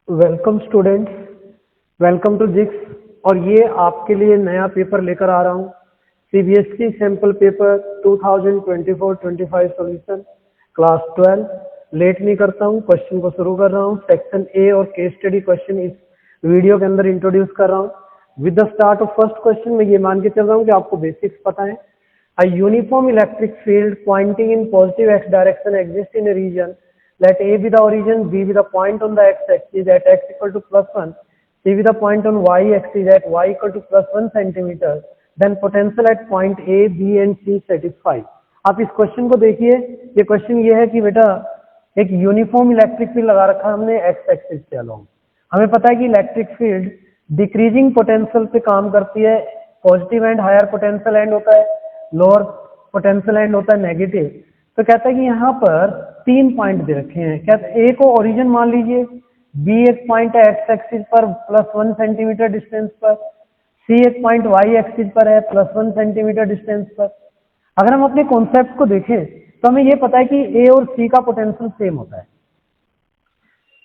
Welcome students, welcome to Jix. और ये आपके लिए नया पेपर लेकर आ रहा हूँ, CBSE sample paper 2024-25 solution class 12। Late नहीं करता हूँ, क्वेश्चन को शुरू कर रहा हूँ। सेक्शन ए और केस स्टडी क्वेश्चन इस वीडियो के अंदर इंट्रोड्यूस कर रहा हूँ। With the start of first question मैं ये मान के चल रहा हूँ कि आपको बेसिक्स पता है। A uniform electric field pointing in positive x direction exists in a region. Let A be the origin, B be the point on the x-axis at x equal to +1, C be the point on y-axis at y equal to +1 centimeter. Then potential at point A, B and C satisfy. आप इस question को देखिए। ये question ये है कि बेटा एक यूनिफॉर्म इलेक्ट्रिक फील्ड लगा रखा है हमने एक्स एक्सिस के अलोंग। हमें पता है कि इलेक्ट्रिक फील्ड डिक्रीजिंग पोटेंशियल पे काम करती है। Positive end higher potential end होता है, लोअर पोटेंशियल एंड होता है नेगेटिव। तो कहता है कि यहाँ पर 3 पॉइंट दे रखे हैं। कहता है ए को ओरिजिन मान लीजिए, बी एक पॉइंट है एक्स एक्सिस पर +1 सेंटीमीटर डिस्टेंस पर, सी एक पॉइंट वाई एक्सिस पर है +1 सेंटीमीटर डिस्टेंस पर। अगर हम अपने कॉन्सेप्ट को देखें तो हमें यह पता है कि ए और सी का पोटेंशियल सेम होता है,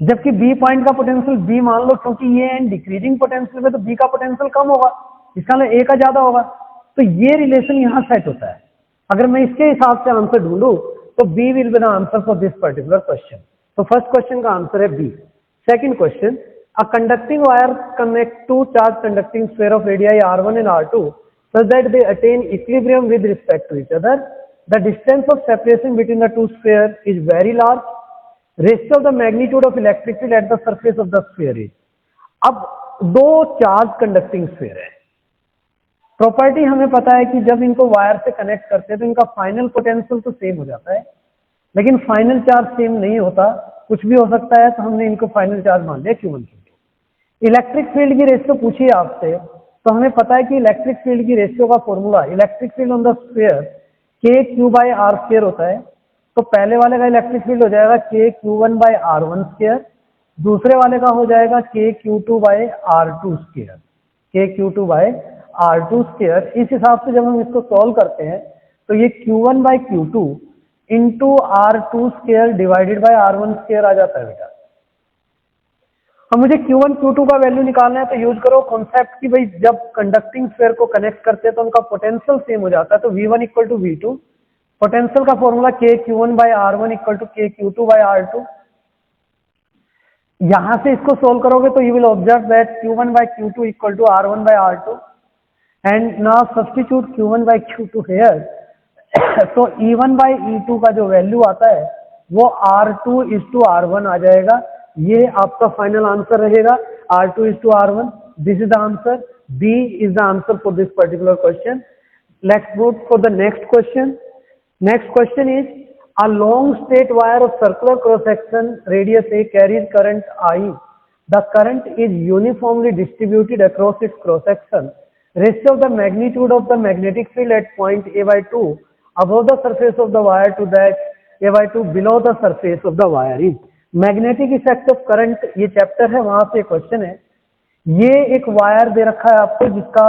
जबकि बी पॉइंट का पोटेंशियल बी मान लो, क्योंकि ये एंड डिक्रीजिंग पोटेंशियल है तो बी का पोटेंशियल कम होगा, इसका मतलब ए का ज्यादा होगा। तो ये रिलेशन यहाँ सेट होता है। अगर मैं इसके हिसाब से आंसर ढूंढूं तो B will be the answer for this particular question. तो फर्स्ट क्वेश्चन का आंसर है B. Second question, a conducting wire connect to charge conducting sphere of radii r1 and r2 such that they attain equilibrium with respect to each other. The distance of separation between the two spheres is very large. Ratio of the magnitude of electric field at the surface of the sphere is. अब दो charge conducting sphere है। Property हमें पता है कि जब इनको wire से कनेक्ट करते हैं तो इनका फाइनल पोटेंशियल तो सेम हो जाता है, लेकिन फाइनल चार्ज सेम नहीं होता, कुछ भी हो सकता है। तो हमने इनको फाइनल चार्ज मान लिया Q1 Q2। इलेक्ट्रिक फील्ड की रेशियो पूछिए आपसे तो हमें पता है कि इलेक्ट्रिक फील्ड की रेशियो का formula electric field on the sphere KQ/R² होता है। तो पहले वाले का इलेक्ट्रिक फील्ड हो जाएगा KQ1/R1², दूसरे वाले का हो जाएगा KQ2/R2², KQ2/R2²। इस हिसाब से जब हम इसको सॉल्व करते हैं तो ये Q1/Q2 into R2² divided by R1² आ जाता है बेटा। अब मुझे Q1 Q2 का वैल्यू निकालना है तो यूज करो कॉन्सेप्ट कि भाई जब कंडक्टिंग स्फीयर को कनेक्ट करते हैं तो उनका पोटेंशियल सेम हो जाता है। तो V1 = V2, पोटेंशियल का फॉर्मूला KQ1/R1 = KQ2/R2। यहां से इसको सोल्व करोगे तो you will observe that Q1/Q2 = R1/R2 and now substitute Q1/Q2 here. तो E1/E2 का जो वैल्यू आता है वो R2:R1 आ जाएगा। ये आपका फाइनल आंसर रहेगा, R2:R1। This is the answer, B is the answer for this particular question. Let's move for the next question. Next question is a long straight wire of circular cross section radius A carries current I. The current is uniformly distributed across its cross section. Ratio of the magnitude of the magnetic field at point A/2 above the surface of the wire to that A/2 below the surface of the wire is. Magnetic effect of current ये chapter है, वहां से question है। ये एक wire दे रखा है आपको जिसका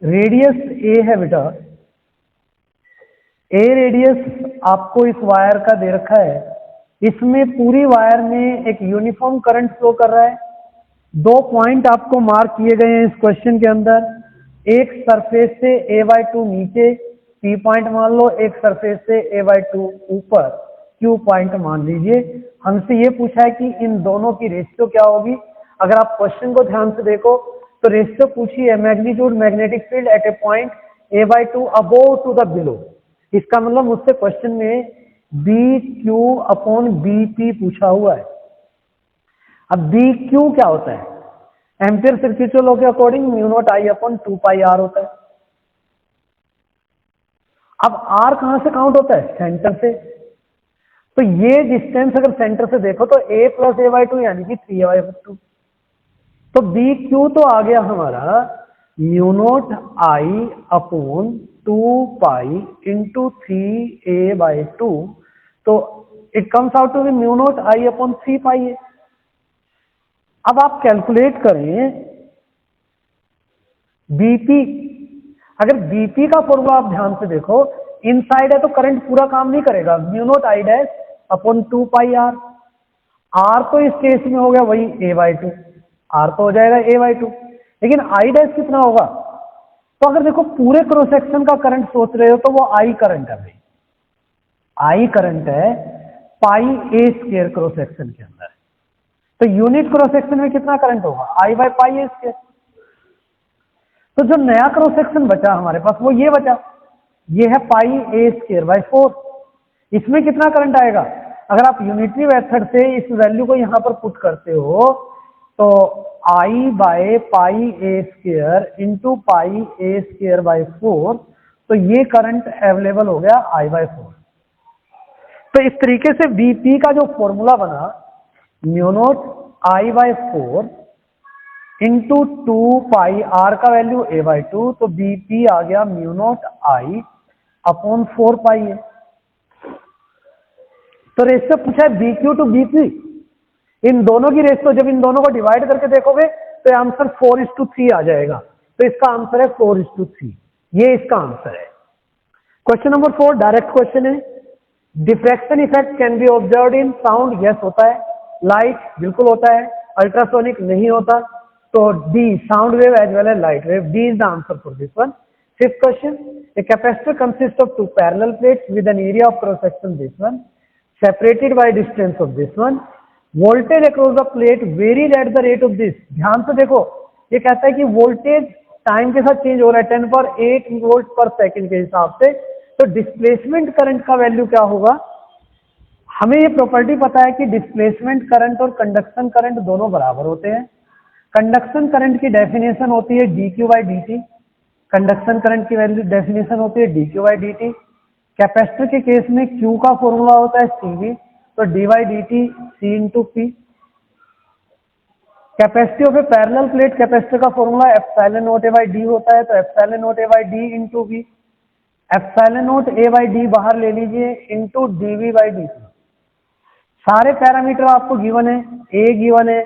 रेडियस A है बेटा। A रेडियस आपको इस वायर का दे रखा है। इसमें पूरी वायर में एक यूनिफॉर्म करंट फ्लो कर रहा है। 2 पॉइंट आपको मार्क किए गए हैं इस क्वेश्चन के अंदर। एक सरफेस से A/2 नीचे P पॉइंट मान लो, एक सरफेस से A/2 ऊपर Q पॉइंट मान लीजिए। हमसे ये पूछा है कि इन दोनों की रेशियो क्या होगी। अगर आप क्वेश्चन को ध्यान से देखो तो रेशियो पूछी है magnitude magnetic field at a point A/2 above to the below. इसका मतलब मुझसे क्वेश्चन में BQ/BP पूछा हुआ है। अब BQ क्या होता है? एम्पियर सर्किट लॉ के अकॉर्डिंग μ0I/2πr होता है। अब R कहां से काउंट होता है? सेंटर से। तो ये डिस्टेंस अगर सेंटर से देखो तो A + A/2 यानी कि 3A/2। तो BQ तो आ गया हमारा μ0I/2π × 3A/2। तो it comes out to be μ0I/3π। अब आप कैलकुलेट करें BP। अगर BP का फॉर्मूला आप ध्यान से देखो, इनसाइड है तो करंट पूरा काम नहीं करेगा, μ0I'/2πr। आर तो इस केस में हो गया वही a/2, आर तो हो जाएगा a/2, लेकिन आई डैश कितना होगा? तो अगर देखो पूरे क्रॉस सेक्शन का करंट सोच रहे हो तो वो आई करंट है भाई, आई करंट है पाई ए स्क्वायर क्रॉस सेक्शन के अंदर। तो यूनिट क्रॉस सेक्शन में कितना करंट होगा? आई बाय पाई ए स्क्वायर। तो जो नया क्रॉस सेक्शन बचा हमारे पास वो ये बचा, ये है पाई ए स्क्वायर बाय 4। इसमें कितना करंट आएगा? अगर आप यूनिटरी मेथड से इस वैल्यू को यहां पर पुट करते हो तो I by pi a square into pi a square by 4, तो ये करंट अवेलेबल हो गया आई बाय 4। तो इस तरीके से बीपी का जो फॉर्मूला बना mu naught I by 4 into 2 pi r का वैल्यू a/2, तो बीपी आ गया mu naught I upon 4 pi है। तो रेशियो पूछा है BQ टू BP, इन दोनों की रेशियो जब इन दोनों को डिवाइड करके देखोगे तो आंसर 4:3 आ जाएगा। तो इसका आंसर है 4:3, ये इसका आंसर है। क्वेश्चन नंबर 4 डायरेक्ट क्वेश्चन है। Diffraction effect can be observed in sound, yes होता है। लाइट बिल्कुल होता है, अल्ट्रासोनिक नहीं होता। तो D sound wave as well as light wave, D is the answer for this one. Fifth question, a capacitor consist of 2 parallel plates with an area of cross section this one separated by distance of this one, voltage across the plate varied at the rate of this। ध्यान से देखो, ये कहता है कि voltage time के साथ change हो रहा है 10⁸ वोल्ट पर सेकंड के हिसाब से। तो डिस्प्लेसमेंट करंट का वैल्यू क्या होगा? हमें ये प्रॉपर्टी पता है कि डिस्प्लेसमेंट करंट और कंडक्शन करंट दोनों बराबर होते हैं। कंडक्शन करंट की डेफिनेशन होती है dq/dt, कंडक्शन करंट की वैल्यू डेफिनेशन होती है dq/dt। कैपेसिटर के केस में Q का फॉर्मूला होता है CV, तो dy/dt C into P। Capacity of A parallel plate capacitor का फॉर्मूला ε0A/d होता है, तो ε0A/d इंटू V। ε0A/d बाहर ले लीजिए इंटू dV/dt। सारे पैरामीटर आपको गिवन है, A गिवन है,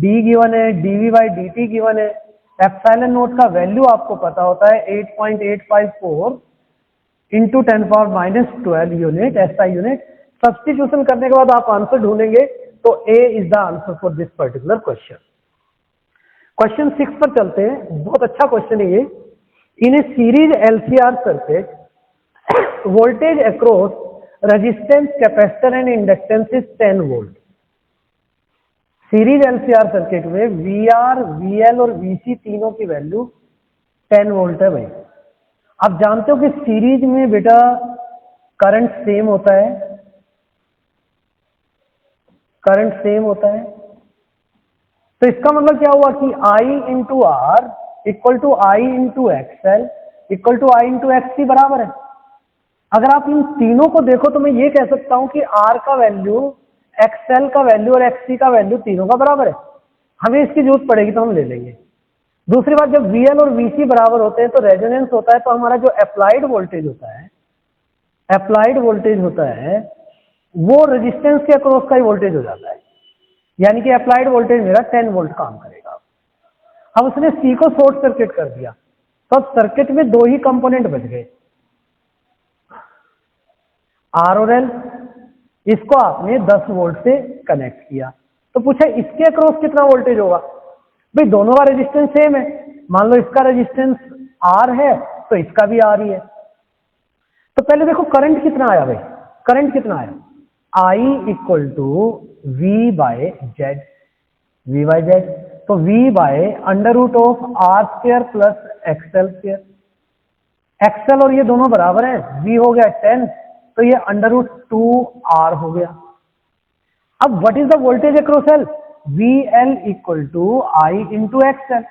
D गिवन है, dV/dt गिवन है। ε0 का वैल्यू आपको पता होता है 8.854 into 10⁻12 unit SI unit. Substitution करने के बाद आप आंसर ढूंढेंगे, तो A is the answer for this particular question. Question 6 पर चलते हैं, बहुत अच्छा क्वेश्चन है ये। In a series LCR circuit voltage across resistance capacitor and inductance is 10 volt. Series LCR circuit में VR, VL और VC तीनों की वैल्यू 10 वोल्ट है भाई। आप जानते हो कि सीरीज में बेटा करंट सेम होता है, करंट सेम होता है। तो इसका मतलब क्या हुआ कि I into r equal to I into XL equal to I into XC बराबर है। अगर आप इन तीनों को देखो तो मैं ये कह सकता हूं कि आर का वैल्यू, एक्सएल का वैल्यू और एक्ससी का वैल्यू तीनों का बराबर है। हमें इसकी जरूरत पड़ेगी तो हम ले लेंगे। दूसरी बात, जब VL और VC बराबर होते हैं तो रेजोनेंस होता है, तो हमारा जो अप्लाइड वोल्टेज होता है, अप्लाइड वोल्टेज होता है वो रेजिस्टेंस के अक्रॉस का ही वोल्टेज हो जाता है। यानी कि अप्लाइड वोल्टेज मेरा 10 वोल्ट काम करेगा। अब उसने C को शॉर्ट सर्किट कर दिया, तो अब सर्किट में दो ही कंपोनेंट बच गए, R और L। इसको आपने 10 वोल्ट से कनेक्ट किया, तो पूछा इसके अक्रॉस कितना वोल्टेज होगा? भाई दोनों का रेजिस्टेंस सेम है, मान लो इसका रेजिस्टेंस R है तो इसका भी R ही है। तो पहले देखो करंट कितना आया भाई, करंट कितना आया? I equal to V by Z, V by Z. तो V by under root of R square plus XL square. XL और ये दोनों बराबर है, V हो गया 10, तो ये अंडर रूट 2R हो गया। अब what is the voltage across L? VL equal to I into XL.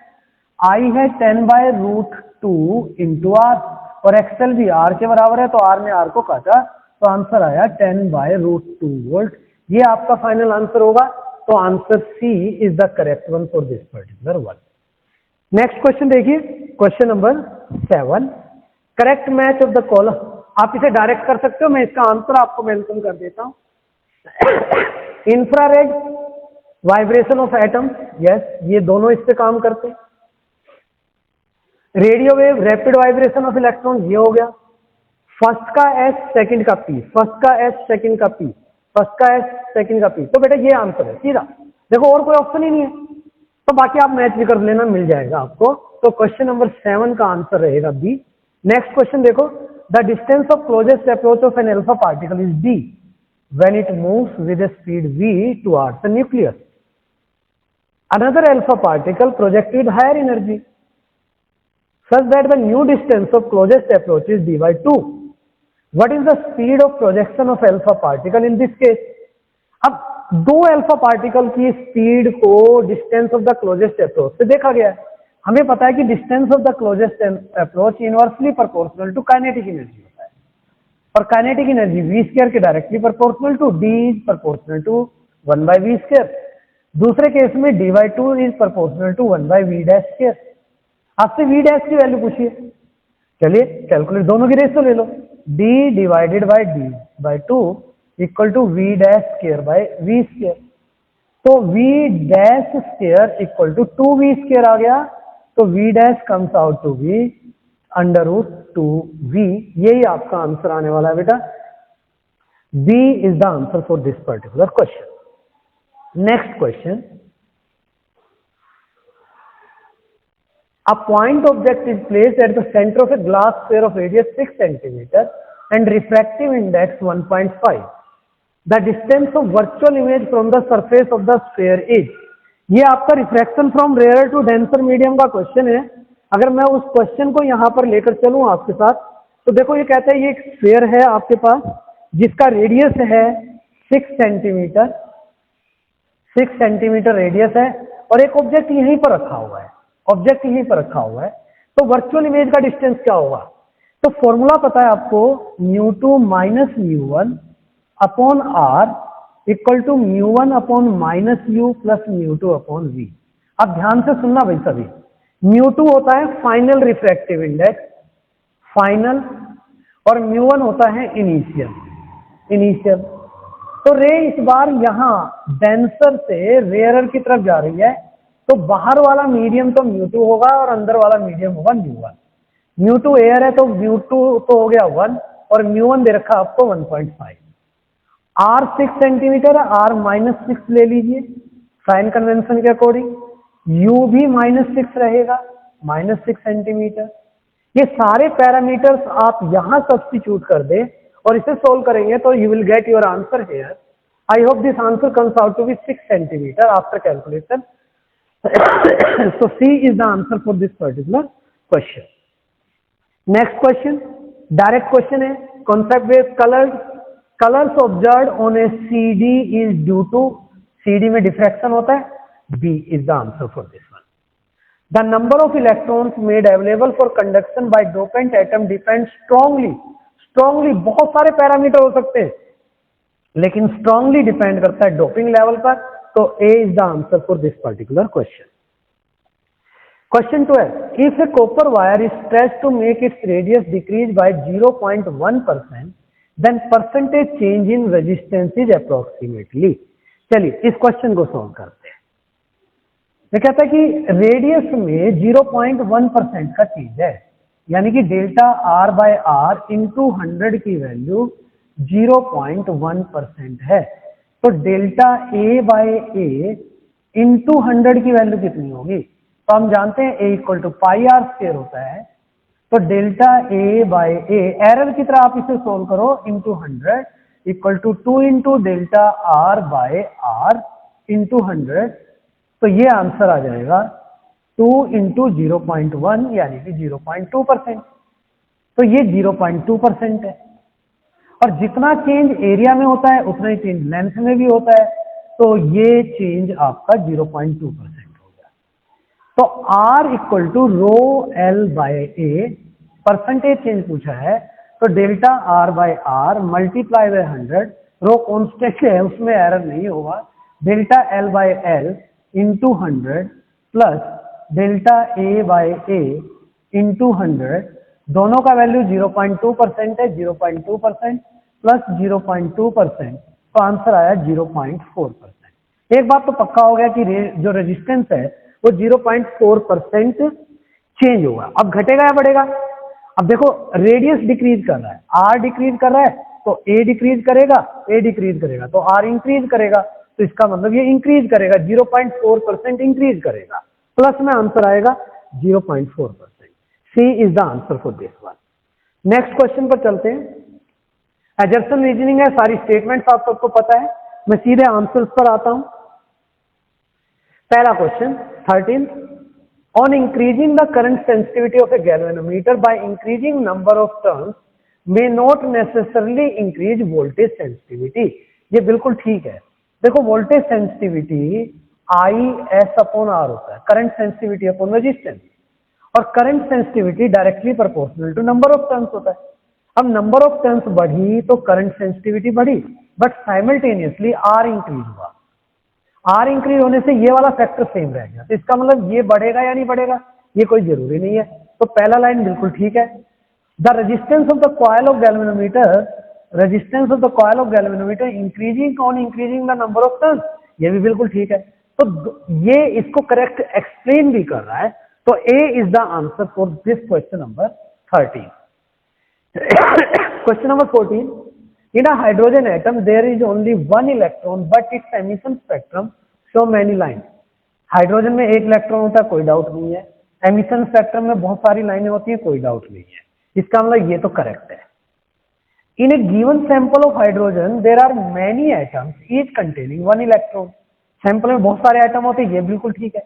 I है 10/√2 इंटू R, और एक्सएल भी R के बराबर है, तो R ने R को काटा, तो आंसर आया 10/√2 वोल्ट। ये आपका फाइनल आंसर होगा। तो answer C is the correct one for this particular one. Next question देखिए, question number 7, correct match of the column. आप इसे डायरेक्ट कर सकते हो, मैं इसका आंसर आपको मेंशन कर देता हूं। Infrared, vibration of atom, yes, ये दोनों इस पे काम करते हैं। Radio wave, rapid vibration of electron, ये हो गया। फर्स्ट का एच सेकंड का पी, फर्स्ट का एच सेकंड का पी, फर्स्ट का एस, सेकंड का पी, तो बेटा ये आंसर है सीधा। देखो और कोई ऑप्शन ही नहीं है, तो बाकी आप मैच भी कर लेना, मिल जाएगा आपको। तो क्वेश्चन नंबर 7 का आंसर रहेगा बी। नेक्स्ट क्वेश्चन देखो, the distance of closest approach of an alpha particle is D when it moves with a speed v towards the nucleus. Another alpha particle projected higher energy such that the new distance of closest approach is d by 2. What is the speed of projection of alpha particle in this case? अब दो alpha particle की speed को distance of the closest approach से देखा गया है। हमें पता है कि distance of the closest approach inversely proportional to kinetic energy होता है, और काइनेटिक एनर्जी v स्क्वायर के directly proportional to d is proportional to 1 by v square. दूसरे केस में d by 2 is proportional to 1 by v dash square. आपसे v dash की value पूछिए, चलिए कैलकुलेट दोनों की रेशियो ले लो, d divided by d by 2 equal to v dash square by v square. तो v dash square equal to 2v square आ गया, तो v dash comes out to be under root 2v। यही आपका आंसर आने वाला है बेटा, b is the answer for this particular question. Next question, a point object is placed at the center of a glass sphere of radius 6 cm and refractive index 1.5. The distance of virtual image from the surface of the sphere is, ये आपका refraction from rare to denser medium का question है। अगर मैं उस question को यहां पर लेकर चलूं आपके साथ, तो देखो ये कहता है ये एक स्फीयर है आपके पास जिसका रेडियस है 6 सेंटीमीटर, 6 सेंटीमीटर रेडियस है, और एक ऑब्जेक्ट यहीं पर रखा हुआ है, ऑब्जेक्ट यहीं पर रखा हुआ है। तो वर्चुअल इमेज का डिस्टेंस क्या होगा? तो फॉर्मूला पता है आपको, μ2 minus μ1 upon r equal to μ1 upon minus u plus μ2 upon v। अब ध्यान से सुनना भाई सभी, μ2 होता है फाइनल रिफ्रैक्टिव इंडेक्स, फाइनल, और μ1 होता है इनिशियल, इनिशियल। तो रे इस बार यहां डेंसर से रेयरर की तरफ जा रही है, तो बाहर वाला मीडियम तो μ2 होगा और अंदर वाला मीडियम होगा μ1। μ2 एयर है तो μ2 तो हो गया 1, और μ1 दे रखा आपको 1.5। r 6 सेंटीमीटर, r माइनस 6 ले लीजिए साइन कन्वेंशन के अकॉर्डिंग, u भी माइनस 6 रहेगा, माइनस 6 सेंटीमीटर। ये सारे पैरामीटर्स आप यहां सब्स्टिट्यूट कर दे और इसे सोल्व करेंगे तो you will get your answer here. I hope this answer comes out to be 6 centimetre after calculation. So C is the answer for this particular question. Next question, direct question है, concept based colors observed on a CD is due to, CD में diffraction होता है, B is the answer for this one. The number of electrons made available for conduction by dopant atom depends strongly बहुत सारे parameter हो सकते हैं, लेकिन strongly depend करता है डोपिंग लेवल पर। तो A is the answer for this particular question. Question 12. If a copper wire is stretched to make its radius decrease by 0.1%, then percentage change in resistance is approximately. चलिए इस question को solve करते हैं। ये कहता है कि रेडियस में 0.1% का चेंज है, यानी कि delta R by R into 100 की वैल्यू 0.1% है। तो delta A by A into 100 की वैल्यू कितनी होगी? तो हम जानते हैं A equal to pi R square होता है, तो delta A by A error की तरह आप इसे सोल्व करो, into 100 equal to 2 into delta R by R into 100। तो ये आंसर आ जाएगा 2 इंटू 0.1 यानी कि 0.2%। तो ये 0.2% है, और जितना चेंज एरिया में होता है उतना ही चेंज लेंथ में भी होता है, तो ये चेंज आपका 0.2% हो गया। तो R equal to rho L by A, percentage change पूछा है, तो delta R by R multiply by 100, rho constant है उसमें एरर नहीं होगा, delta L by L into 100 plus delta A by A into 100, दोनों का वैल्यू 0.2% है, 0.2% प्लस 0.2%, तो आंसर आया 0.4%। एक बात तो पक्का हो गया कि जो रेजिस्टेंस है वो 0.4% चेंज होगा। अब घटेगा या बढ़ेगा? अब देखो रेडियस डिक्रीज कर रहा है, R डिक्रीज कर रहा है, तो A डिक्रीज करेगा, A डिक्रीज करेगा तो R इंक्रीज करेगा, तो इसका मतलब ये इंक्रीज करेगा, 0.4% इंक्रीज करेगा, प्लस में आंसर आएगा 0.4%। C is the answer for this one. Next question पर चलते हैं। एजर्सन रीजनिंग है, सारी स्टेटमेंट्स आप सबको पता है, मैं सीधे आंसर्स पर आता हूं। पहला question 13, on increasing the current sensitivity of A galvanometer by increasing number of turns may not necessarily increase voltage sensitivity. ये बिल्कुल ठीक है। देखो वोल्टेज सेंसिटिविटी IS/R होता है, करंट सेंसिटिविटी अपॉन रेजिस्टेंस, और current sensitivity directly proportional to number of turns होता है। अब नंबर ऑफ टर्न्स बढ़ी तो करंट सेंसिटिविटी बढ़ी, बट साइमल्टेनियसली R इंक्रीज हुआ। R इंक्रीज होने से ये वाला फैक्टर सेम रह गया, तो इसका मतलब ये बढ़ेगा या नहीं बढ़ेगा, ये कोई जरूरी नहीं है। तो पहला लाइन बिल्कुल ठीक है। The resistance of the coil of galvanometer, resistance of the coil of galvanometer increasing on increasing the number of turns, ये भी बिल्कुल ठीक है। तो ये इसको करेक्ट एक्सप्लेन भी कर रहा है। तो A is the answer for this question number 13। Question number 14. In a hydrogen atom, there is only one electron, but its emission spectrum show many lines. Hydrogen में एक इलेक्ट्रॉन होता है, कोई डाउट नहीं है। एमिशन स्पेक्ट्रम में बहुत सारी लाइनें होती है, कोई डाउट नहीं है। इसका मतलब ये तो करेक्ट है। In a given sample of hydrogen, there are many atoms, each containing one electron. Sample में बहुत सारे एटम होते हैं, ये बिल्कुल ठीक है।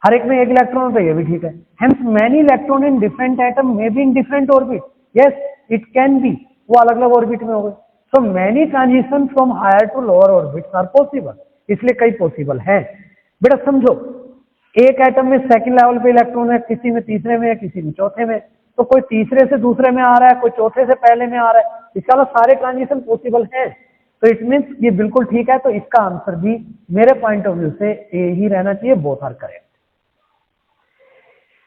हर एक में एक इलेक्ट्रॉन होता है, ये भी ठीक है। Hence, many electron in different atom may be in different orbit. Yes, it can be. वो अलग अलग ऑर्बिट में हो गए। So many transition from higher to lower orbits are possible. इसलिए कई पॉसिबल है। बेटा समझो, एक एटम में सेकंड लेवल पे इलेक्ट्रॉन है, किसी में तीसरे में है, किसी में चौथे में, तो कोई तीसरे से दूसरे में आ रहा है, कोई चौथे से पहले में आ रहा है। इसका मतलब सारे ट्रांजिशन पॉसिबल है, तो इट मीन्स ये बिल्कुल ठीक है। तो इसका आंसर भी मेरे पॉइंट ऑफ व्यू से ए ही रहना चाहिए, both are correct.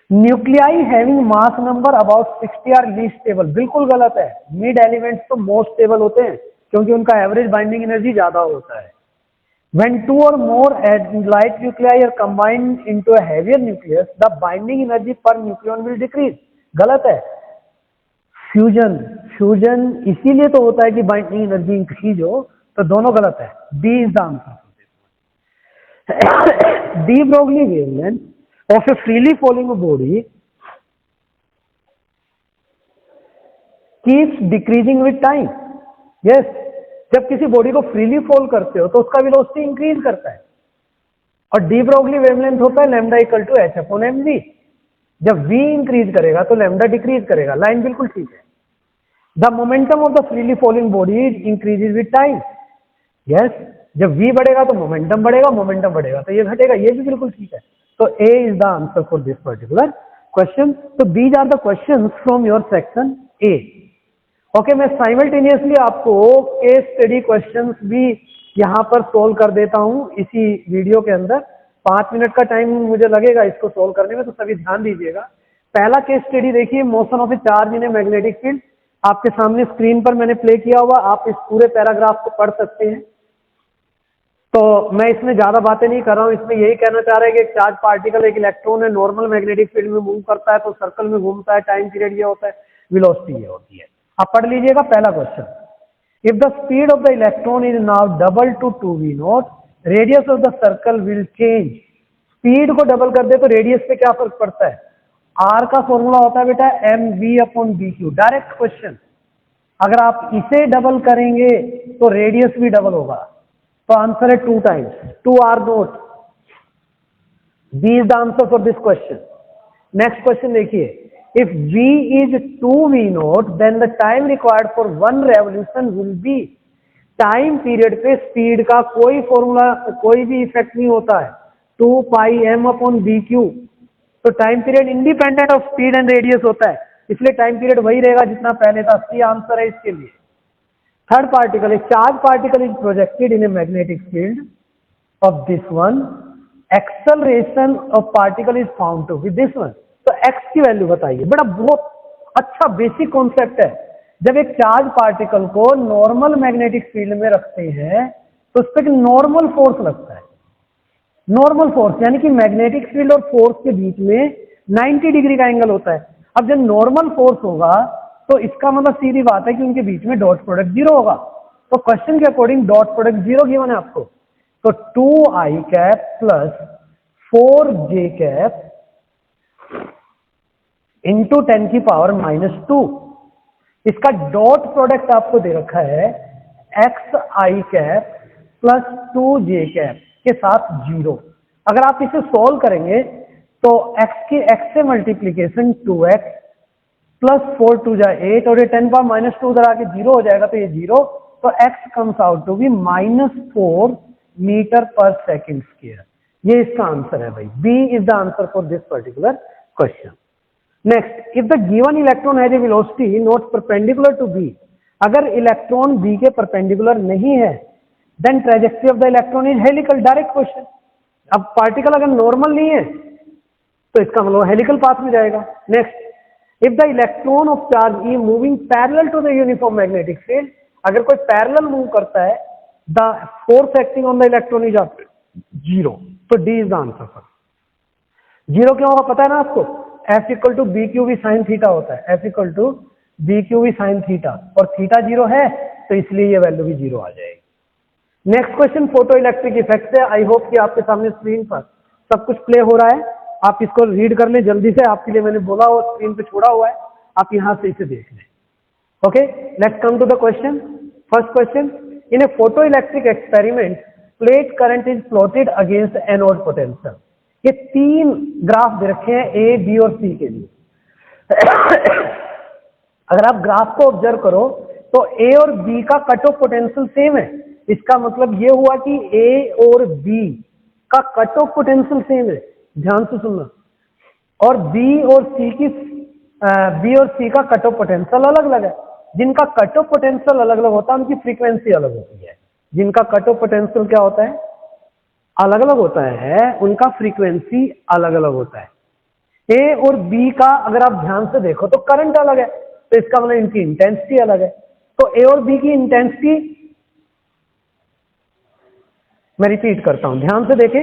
Nuclei having mass number about 60 are least stable, बिल्कुल गलत है। मिड एलिमेंट्स तो मोस्ट स्टेबल होते हैं, क्योंकि उनका एवरेज बाइंडिंग एनर्जी ज्यादा होता है। When two or more light nuclei are combined into a heavier nucleus, the binding energy per nucleon will decrease. गलत है। फ्यूजन इसीलिए तो होता है कि बाइंडिंग एनर्जी इंक्रीज हो, तो दोनों गलत है। D is the answer. De Broglie wavelength of A freely falling body keeps decreasing with time. Yes, जब किसी बॉडी को फ्रीली फॉल करते हो तो उसका वेलोसिटी इंक्रीज करता है, और डी ब्रोगली वेवलेंथ होता है लैम्डा इक्वल टू h/mv। जब v इंक्रीज करेगा तो लैम्डा डिक्रीज करेगा। लाइन बिल्कुल ठीक है। The momentum of the freely falling body increases with time. Yes, जब v बढ़ेगा तो मोमेंटम बढ़ेगा, मोमेंटम बढ़ेगा तो ये घटेगा, ये भी बिल्कुल ठीक है। तो A is the answer for this particular question. तो these are the questions from your section A। Okay, मैं साइमल्टेनियसली आपको केस स्टडी क्वेश्चंस भी यहां पर सोल्व कर देता हूं इसी वीडियो के अंदर। 5 मिनट का टाइम मुझे लगेगा इसको सोल्व करने में, तो सभी ध्यान दीजिएगा। पहला केस स्टडी देखिए, motion of A charge in a magnetic field. आपके सामने स्क्रीन पर मैंने प्ले किया हुआ, आप इस पूरे पैराग्राफ को पढ़ सकते हैं। तो मैं इसमें ज्यादा बातें नहीं कर रहा हूं, इसमें यही कहना चाह रहा है कि एक चार्ज पार्टिकल, एक इलेक्ट्रॉन है, नॉर्मल मैग्नेटिक फील्ड में मूव करता है तो सर्कल में घूमता है, टाइम पीरियड ये होता है, वेलोसिटी ये होती है। आप पढ़ लीजिएगा पहला question. If the speed of the electron is now double two 2v0, radius of the circle will change. Speed को डबल कर दे तो रेडियस पे क्या फर्क पड़ता है? आर का फॉर्मूला होता है बेटा mv/dq। Direct question. अगर आप इसे डबल करेंगे तो रेडियस भी डबल होगा, तो आंसर है 2 times 2r0। B is the answer for this question. Next question देखिए, if v is 2v0 then the time required for one revolution will be। Time period पे स्पीड का कोई फॉर्मूला, कोई भी इफेक्ट नहीं होता है, 2πm/dq। तो time period independent of speed and radius होता है, इसलिए टाइम पीरियड वही रहेगा जितना पहले था। सी आंसर है इसके लिए। Third particle, a charge particle is projected in a magnetic field of this one, acceleration of particle is found to be this one. तो x की वैल्यू बताइए। बड़ा बहुत अच्छा बेसिक कॉन्सेप्ट है। जब एक चार्ज पार्टिकल को नॉर्मल मैग्नेटिक फील्ड में रखते हैं तो उस पर नॉर्मल फोर्स लगता है। नॉर्मल फोर्स यानी कि मैग्नेटिक फील्ड और फोर्स के बीच में 90 डिग्री का एंगल होता है। अब जब नॉर्मल फोर्स होगा तो इसका मतलब सीधी बात है कि उनके बीच में डॉट प्रोडक्ट 0 होगा। तो क्वेश्चन के अकॉर्डिंग डॉट प्रोडक्ट 0 गिवन है आपको। तो 2i cap plus 4j cap into 10 की पावर -2, इसका डॉट प्रोडक्ट आपको दे रखा है xi cap plus 2j cap के साथ 0। अगर आप इसे सॉल्व करेंगे तो x से मल्टीप्लीकेशन 2x प्लस 4 2 जा 8 और ये 10 पावर -2 उधर आके 0 हो जाएगा, तो ये 0, तो x comes out to be -4 metre per second square. ये इसका आंसर है भाई, B is the answer for this particular question. Next, if the given electron has a velocity not perpendicular to B, अगर इलेक्ट्रॉन बी के perpendicular नहीं है, then trajectory of the electron is helical. Direct question. अब particle अगर normal नहीं है तो इसका मतलब हेलिकल पाथ में जाएगा। Next, if the electron of charge e moving parallel to the uniform magnetic field, अगर कोई पैरेलल मूव करता है, the force acting on the electron is 0, तो D is the answer for. 0 क्यों होगा पता है ना आपको, F equal to B q v sine theta होता है, F equal to B q v sine theta, और थीटा 0 है तो इसलिए ये वैल्यू भी 0 आ जाएगी। Next question photo electric effect है। आई होप कि आपके सामने स्क्रीन पर सब कुछ प्ले हो रहा है, आप इसको रीड कर लें जल्दी से, आपके लिए मैंने बोला वो स्क्रीन पे छोड़ा हुआ है, आप यहां से इसे देख लें। Okay, let's come to the question. First question, in a photo electric experiment plate current is plotted against anode potential. ये 3 ग्राफ दे रखे हैं ए, बी और सी के लिए। अगर आप ग्राफ को ऑब्जर्व करो तो ए और बी का कट ऑफ पोटेंशियल सेम है। इसका मतलब ये हुआ कि ए और बी का कट ऑफ पोटेंशियल सेम है, ध्यान से सुनना। और बी और सी का कट ऑफ पोटेंशियल अलग अलग है। जिनका कट ऑफ पोटेंशियल अलग अलग होता है उनकी फ्रीक्वेंसी अलग होती है। जिनका कट ऑफ पोटेंशियल क्या होता है, अलग अलग होता है, उनका फ्रीक्वेंसी अलग अलग होता है। ए और बी का अगर आप ध्यान से देखो तो करंट अलग है, तो इसका मतलब इनकी इंटेंसिटी अलग है। तो ए और बी की इंटेंसिटी, मैं रिपीट करता हूं, ध्यान से देखें,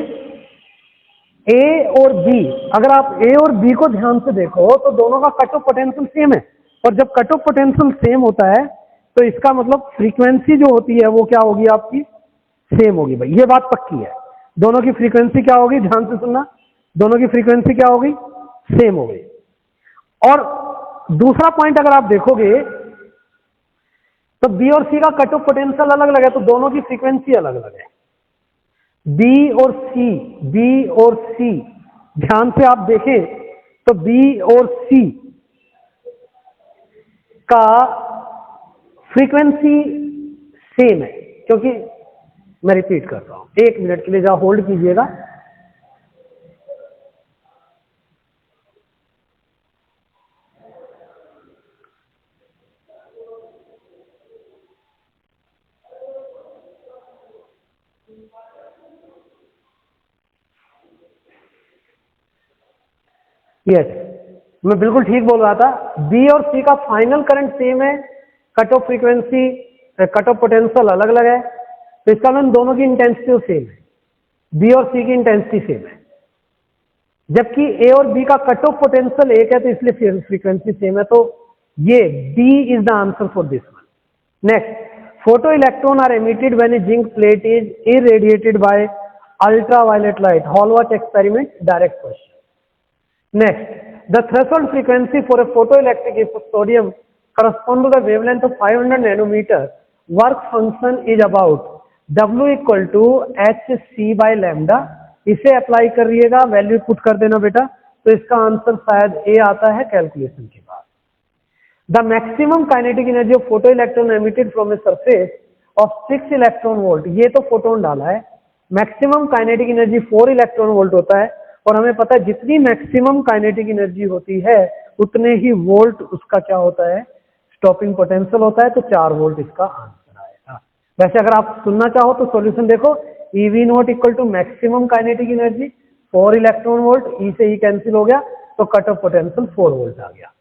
ए और बी, अगर आप ए और बी को ध्यान से देखो तो दोनों का कट ऑफ पोटेंशियल सेम है। और जब कट ऑफ पोटेंशियल सेम होता है तो इसका मतलब फ्रीक्वेंसी जो होती है वो क्या होगी, आपकी सेम होगी। भाई ये बात पक्की है, दोनों की फ्रीक्वेंसी क्या होगी, ध्यान से सुनना, दोनों की फ्रीक्वेंसी क्या होगी, सेम होगी। और दूसरा पॉइंट अगर आप देखोगे तो बी और सी का कट ऑफ पोटेंशियल अलग अलग है, तो दोनों की फ्रीक्वेंसी अलग अलग है। बी और सी ध्यान से आप देखें तो बी और सी का फ्रीक्वेंसी सेम है, क्योंकि मैं रिपीट कर रहा हूं, 1 मिनट के लिए जरा होल्ड कीजिएगा। यस, मैं बिल्कुल ठीक बोल रहा था। बी और सी का फाइनल करंट सेम है, cut off frequency, cut off potential अलग अलग है, तो इसका मतलब दोनों की इंटेंसिटी सेम है, बी और सी की इंटेंसिटी सेम है। जबकि ए और बी का कट ऑफ पोटेंशियल एक है, तो इसलिए फ्रीक्वेंसी सेम है, तो ये D is the answer for this one. Next, photo electron are emitted when a zinc plate is irradiated by ultraviolet light. Hallwachs experiment, direct question. Next, the threshold frequency for a photoelectric sodium correspond to the wavelength of 500 nanometer. Work function is about W equal to HC by lambda. इसे apply करिएगा, value put कर देना बेटा, तो इसका answer शायद ए आता है कैलकुलेशन के बाद। The maximum kinetic energy of photoelectron emitted from a surface of 6 electron volt. ये तो फोटोन डाला है, maximum kinetic energy 4 electron volt होता है, और हमें पता है जितनी मैक्सिमम काइनेटिक एनर्जी होती है उतने ही वोल्ट उसका क्या होता है, स्टॉपिंग पोटेंशियल होता है, तो 4 वोल्ट इसका आंसर आएगा। वैसे अगर आप सुनना चाहो तो सॉल्यूशन देखो, EV not equal to maximum kinetic energy 4 electron volt, e से ई कैंसिल हो गया, तो कट ऑफ पोटेंशियल 4 वोल्ट आ गया।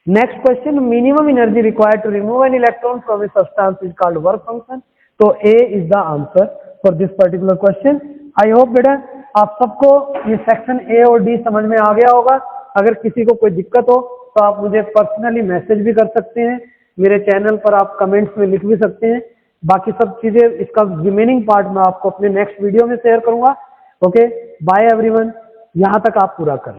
Next question, minimum energy required to remove an electron from a substance is called work function. तो A is the answer for this particular question. I hope बेटा आप सबको ये सेक्शन ए और D समझ में आ गया होगा। अगर किसी को कोई दिक्कत हो तो आप मुझे पर्सनली मैसेज भी कर सकते हैं, मेरे चैनल पर आप कमेंट्स में लिख भी सकते हैं। बाकी सब चीजें इसका रिमेनिंग पार्ट मैं आपको अपने नेक्स्ट वीडियो में शेयर करूंगा। ओके, बाय एवरीवन, यहाँ तक आप पूरा करें।